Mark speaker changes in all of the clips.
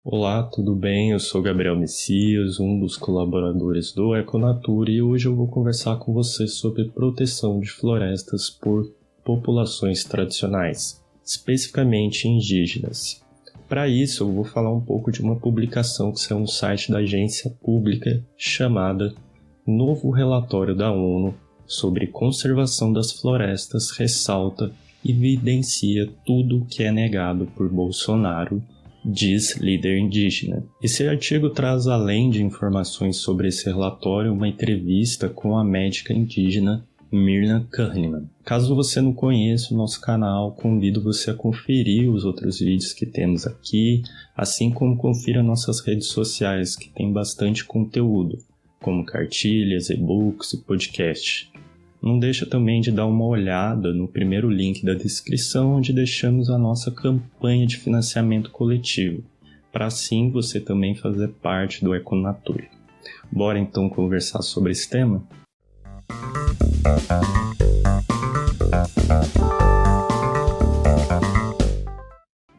Speaker 1: Olá, tudo bem? Eu sou Gabriel Messias, um dos colaboradores do Econatura, e hoje eu vou conversar com você sobre proteção de florestas por populações tradicionais, especificamente indígenas. Para isso, eu vou falar um pouco de uma publicação que saiu no site da agência pública chamada Novo Relatório da ONU sobre Conservação das Florestas ressalta e evidencia tudo o que é negado por Bolsonaro, diz líder indígena. Esse artigo traz, além de informações sobre esse relatório, uma entrevista com a médica indígena Mirna Kahneman. Caso você não conheça o nosso canal, convido você a conferir os outros vídeos que temos aqui, assim como confira nossas redes sociais, que tem bastante conteúdo, como cartilhas, e-books e podcast. Não deixa também de dar uma olhada no primeiro link da descrição, onde deixamos a nossa campanha de financiamento coletivo, para assim você também fazer parte do Econatura. Bora então conversar sobre esse tema?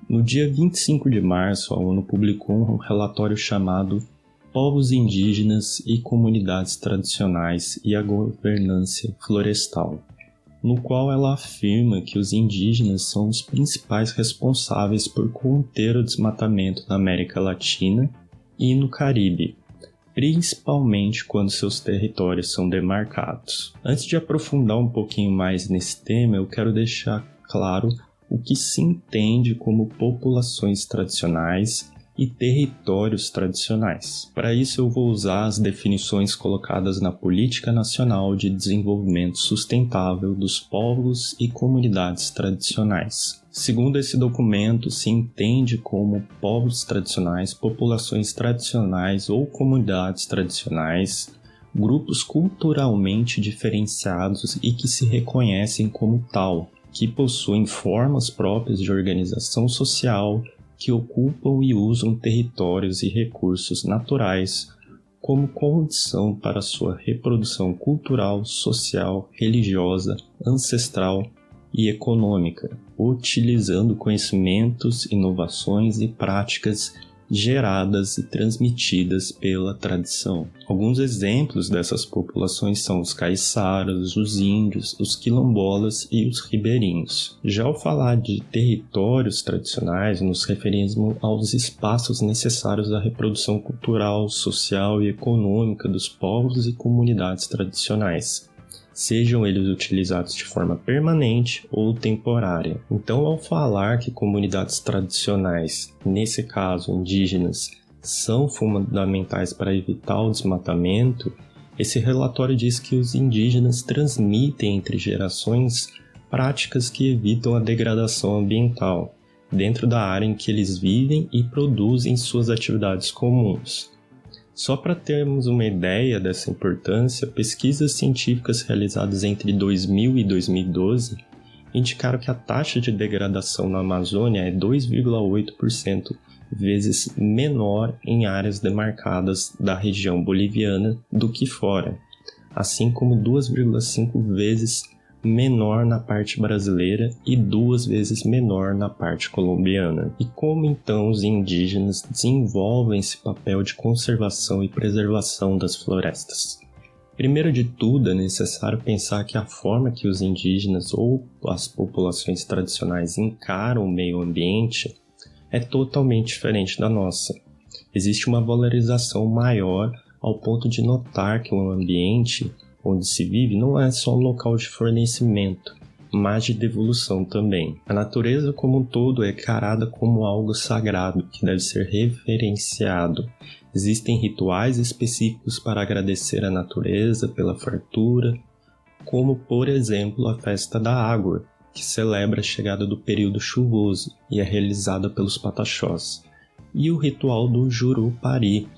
Speaker 1: No dia 25 de março, a ONU publicou um relatório chamado Povos Indígenas e Comunidades Tradicionais e a Governança Florestal, no qual ela afirma que os indígenas são os principais responsáveis por conter o desmatamento na América Latina e no Caribe, principalmente quando seus territórios são demarcados. Antes de aprofundar um pouquinho mais nesse tema, eu quero deixar claro o que se entende como populações tradicionais e territórios tradicionais. Para isso, eu vou usar as definições colocadas na Política Nacional de Desenvolvimento Sustentável dos Povos e Comunidades Tradicionais. Segundo esse documento, se entende como povos tradicionais, populações tradicionais ou comunidades tradicionais, grupos culturalmente diferenciados e que se reconhecem como tal, que possuem formas próprias de organização social, que ocupam e usam territórios e recursos naturais como condição para sua reprodução cultural, social, religiosa, ancestral e econômica, utilizando conhecimentos, inovações e práticas geradas e transmitidas pela tradição. Alguns exemplos dessas populações são os caiçaras, os índios, os quilombolas e os ribeirinhos. Já ao falar de territórios tradicionais, nos referimos aos espaços necessários à reprodução cultural, social e econômica dos povos e comunidades tradicionais, sejam eles utilizados de forma permanente ou temporária. Então, ao falar que comunidades tradicionais, nesse caso indígenas, são fundamentais para evitar o desmatamento, esse relatório diz que os indígenas transmitem entre gerações práticas que evitam a degradação ambiental, dentro da área em que eles vivem e produzem suas atividades comuns. Só para termos uma ideia dessa importância, pesquisas científicas realizadas entre 2000 e 2012 indicaram que a taxa de degradação na Amazônia é 2,8% vezes menor em áreas demarcadas da região boliviana do que fora, assim como 2,5 vezes menor na parte brasileira e 2 vezes menor na parte colombiana. E como então os indígenas desenvolvem esse papel de conservação e preservação das florestas? Primeiro de tudo, é necessário pensar que a forma que os indígenas ou as populações tradicionais encaram o meio ambiente é totalmente diferente da nossa. Existe uma valorização maior ao ponto de notar que o ambiente onde se vive não é só um local de fornecimento, mas de devolução também. A natureza como um todo é encarada como algo sagrado que deve ser reverenciado. Existem rituais específicos para agradecer a natureza pela fartura, como por exemplo a Festa da Água, que celebra a chegada do período chuvoso e é realizada pelos pataxós, e o ritual do Jurupari,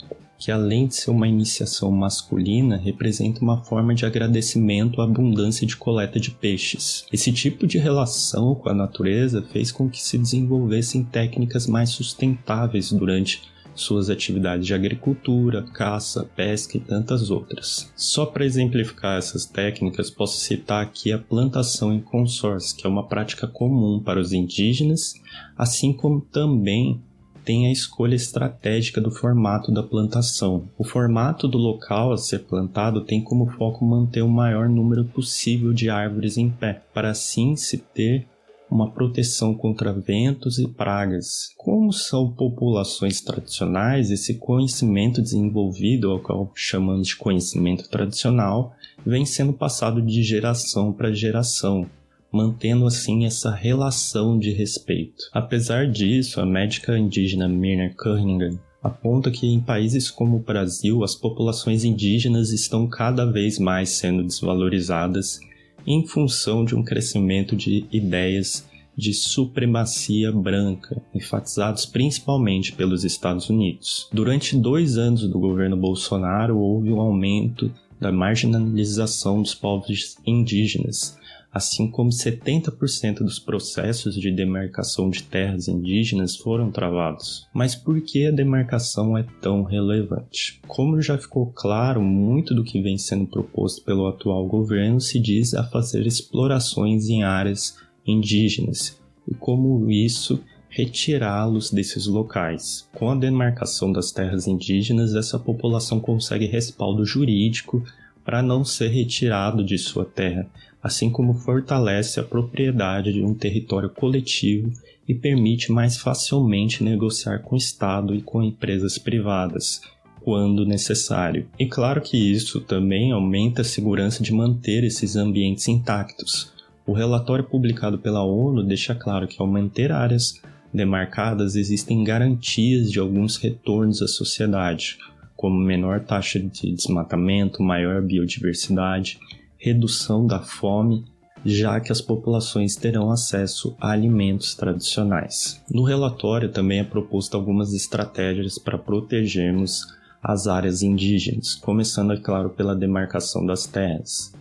Speaker 1: que além de ser uma iniciação masculina, representa uma forma de agradecimento à abundância de coleta de peixes. Esse tipo de relação com a natureza fez com que se desenvolvessem técnicas mais sustentáveis durante suas atividades de agricultura, caça, pesca e tantas outras. Só para exemplificar essas técnicas, posso citar aqui a plantação em consórcio, que é uma prática comum para os indígenas, assim como também tem a escolha estratégica do formato da plantação. O formato do local a ser plantado tem como foco manter o maior número possível de árvores em pé, para assim se ter uma proteção contra ventos e pragas. Como são populações tradicionais, esse conhecimento desenvolvido, ao qual chamamos de conhecimento tradicional, vem sendo passado de geração para geração, mantendo assim essa relação de respeito. Apesar disso, a médica indígena Myrna Cunningham aponta que em países como o Brasil, as populações indígenas estão cada vez mais sendo desvalorizadas em função de um crescimento de ideias de supremacia branca, enfatizados principalmente pelos Estados Unidos. Durante 2 anos do governo Bolsonaro, houve um aumento da marginalização dos povos indígenas, assim como 70% dos processos de demarcação de terras indígenas foram travados. Mas por que a demarcação é tão relevante? Como já ficou claro, muito do que vem sendo proposto pelo atual governo se diz a fazer explorações em áreas indígenas e como isso retirá-los desses locais. Com a demarcação das terras indígenas, essa população consegue respaldo jurídico para não ser retirado de sua terra, assim como fortalece a propriedade de um território coletivo e permite mais facilmente negociar com o Estado e com empresas privadas, quando necessário. E claro que isso também aumenta a segurança de manter esses ambientes intactos. O relatório publicado pela ONU deixa claro que ao manter áreas demarcadas existem garantias de alguns retornos à sociedade, como menor taxa de desmatamento, maior biodiversidade, redução da fome, já que as populações terão acesso a alimentos tradicionais. No relatório também é proposto algumas estratégias para protegermos as áreas indígenas, começando, é claro, pela demarcação das terras.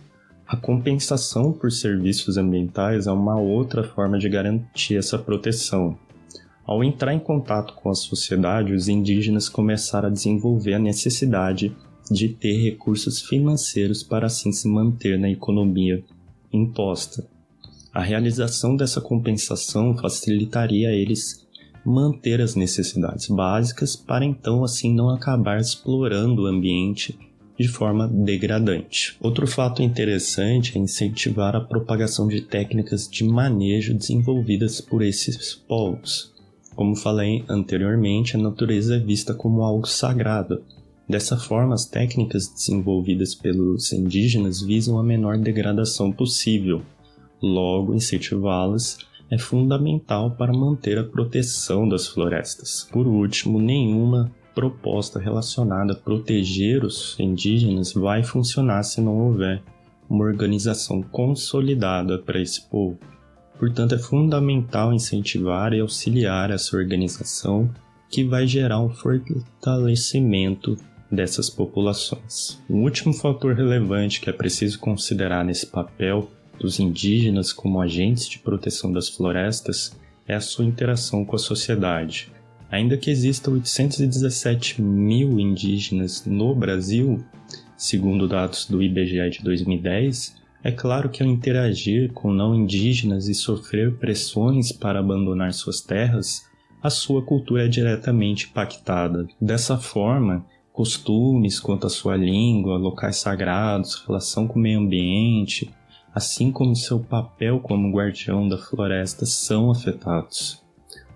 Speaker 1: A compensação por serviços ambientais é uma outra forma de garantir essa proteção. Ao entrar em contato com a sociedade, os indígenas começaram a desenvolver a necessidade de ter recursos financeiros para assim se manter na economia imposta. A realização dessa compensação facilitaria a eles manter as necessidades básicas para então assim não acabar explorando o ambiente de forma degradante. Outro fato interessante é incentivar a propagação de técnicas de manejo desenvolvidas por esses povos. Como falei anteriormente, a natureza é vista como algo sagrado. Dessa forma, as técnicas desenvolvidas pelos indígenas visam a menor degradação possível. Logo, incentivá-las é fundamental para manter a proteção das florestas. Por último, nenhuma proposta relacionada a proteger os indígenas vai funcionar se não houver uma organização consolidada para esse povo. Portanto, é fundamental incentivar e auxiliar essa organização que vai gerar um fortalecimento dessas populações. Um último fator relevante que é preciso considerar nesse papel dos indígenas como agentes de proteção das florestas é a sua interação com a sociedade. Ainda que existam 817 mil indígenas no Brasil, segundo dados do IBGE de 2010, é claro que ao interagir com não indígenas e sofrer pressões para abandonar suas terras, a sua cultura é diretamente impactada. Dessa forma, costumes quanto à sua língua, locais sagrados, relação com o meio ambiente, assim como seu papel como guardião da floresta são afetados.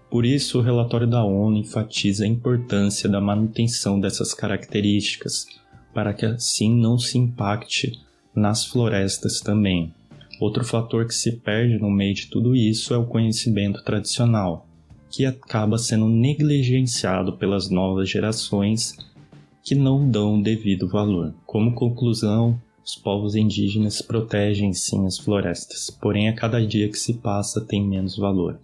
Speaker 1: Por isso, o relatório da ONU enfatiza a importância da manutenção dessas características, para que assim não se impacte nas florestas também. Outro fator que se perde no meio de tudo isso é o conhecimento tradicional, que acaba sendo negligenciado pelas novas gerações que não dão o devido valor. Como conclusão, os povos indígenas protegem sim as florestas, porém a cada dia que se passa tem menos valor.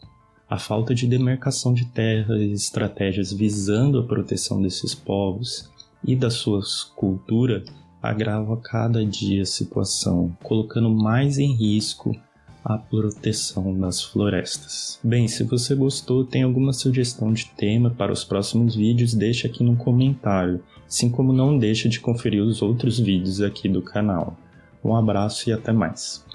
Speaker 1: A falta de demarcação de terras e estratégias visando a proteção desses povos e da sua cultura agrava cada dia a situação, colocando mais em risco a proteção das florestas. Bem, se você gostou, tem alguma sugestão de tema para os próximos vídeos, deixa aqui no comentário, assim como não deixa de conferir os outros vídeos aqui do canal. Um abraço e até mais.